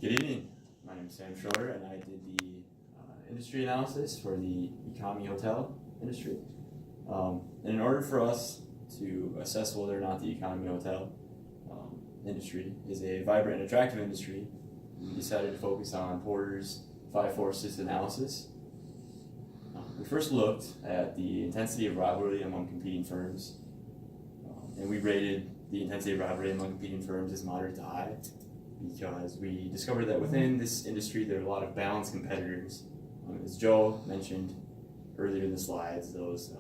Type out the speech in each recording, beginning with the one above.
Good evening. My name is Sam Schroeder, and I did the industry analysis for the economy hotel industry. And in order for us to assess whether or not the economy hotel industry is a vibrant and attractive industry, we decided to focus on Porter's 5 forces analysis. We first looked at the intensity of rivalry among competing firms, and we rated the intensity of rivalry among competing firms as moderate to high, because we discovered that within this industry there are a lot of balanced competitors. As Joe mentioned earlier in the slides, those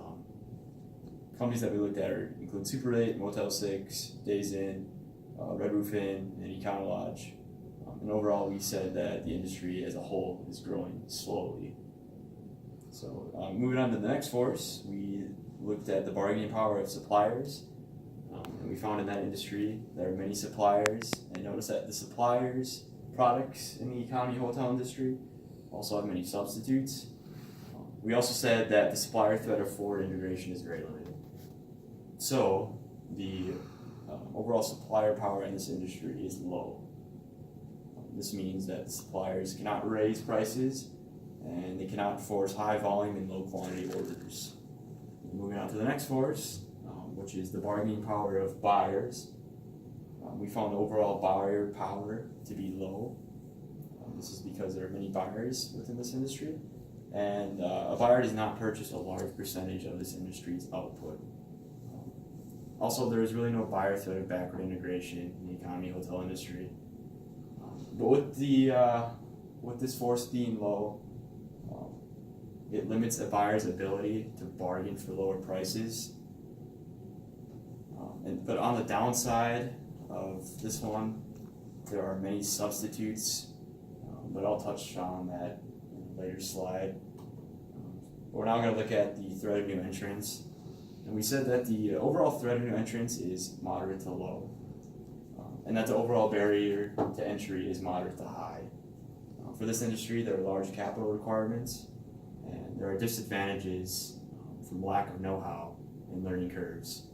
companies that we looked at include Super 8, Motel 6, Days Inn, Red Roof Inn, and Econo Lodge. And overall, we said that the industry as a whole is growing slowly. So moving on to the next force, we looked at the bargaining power of suppliers. And we found in that industry there are many suppliers, and notice that the suppliers' products in the economy hotel industry also have many substitutes. We also said that the supplier threat of forward integration is very limited. So the overall supplier power in this industry is low. This means that suppliers cannot raise prices, and they cannot force high volume and low quantity orders. Moving on to the next force, which is the bargaining power of buyers. We found overall buyer power to be low. This is because there are many buyers within this industry, and a buyer does not purchase a large percentage of this industry's output. Also, there is really no buyer threat of backward integration in the economy hotel industry. But with this force being low, it limits a buyer's ability to bargain for lower prices. But on the downside of this one, there are many substitutes, but I'll touch on that in a later slide. We're now going to look at the threat of new entrants. And we said that the overall threat of new entrants is moderate to low, and that the overall barrier to entry is moderate to high. For this industry, there are large capital requirements, and there are disadvantages from lack of know-how and learning curves.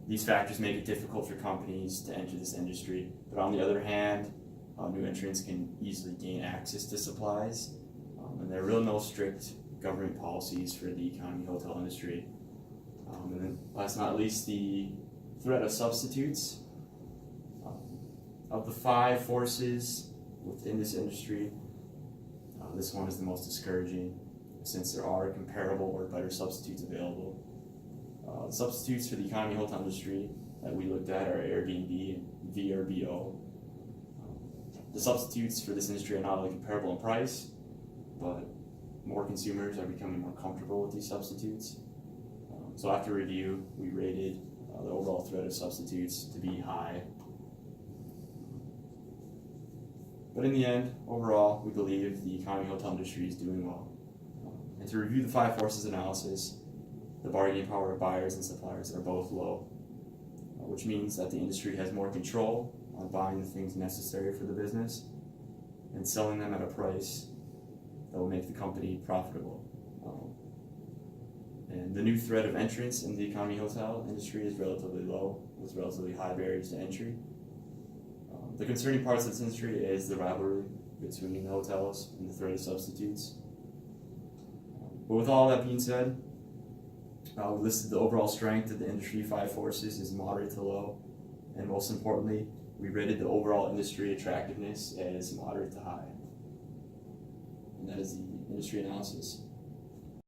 These factors make it difficult for companies to enter this industry, but on the other hand, new entrants can easily gain access to supplies, and there are really no strict government policies for the economy hotel industry. And then last but not least, the threat of substitutes. Of the 5 forces within this industry, this one is the most discouraging, since there are comparable or better substitutes available. Substitutes for the economy hotel industry that we looked at are Airbnb and VRBO. The substitutes for this industry are not only comparable in price, but more consumers are becoming more comfortable with these substitutes. So after review, we rated the overall threat of substitutes to be high. But in the end, overall, we believe the economy hotel industry is doing well. And to review the 5 forces analysis, the bargaining power of buyers and suppliers are both low, which means that the industry has more control on buying the things necessary for the business and selling them at a price that will make the company profitable. And the new threat of entrance in the economy hotel industry is relatively low, with relatively high barriers to entry. The concerning parts of this industry is the rivalry between the hotels and the threat of substitutes. But with all that being said, we listed the overall strength of the industry 5 forces is moderate to low, and most importantly, we rated the overall industry attractiveness as moderate to high. And that is the industry analysis.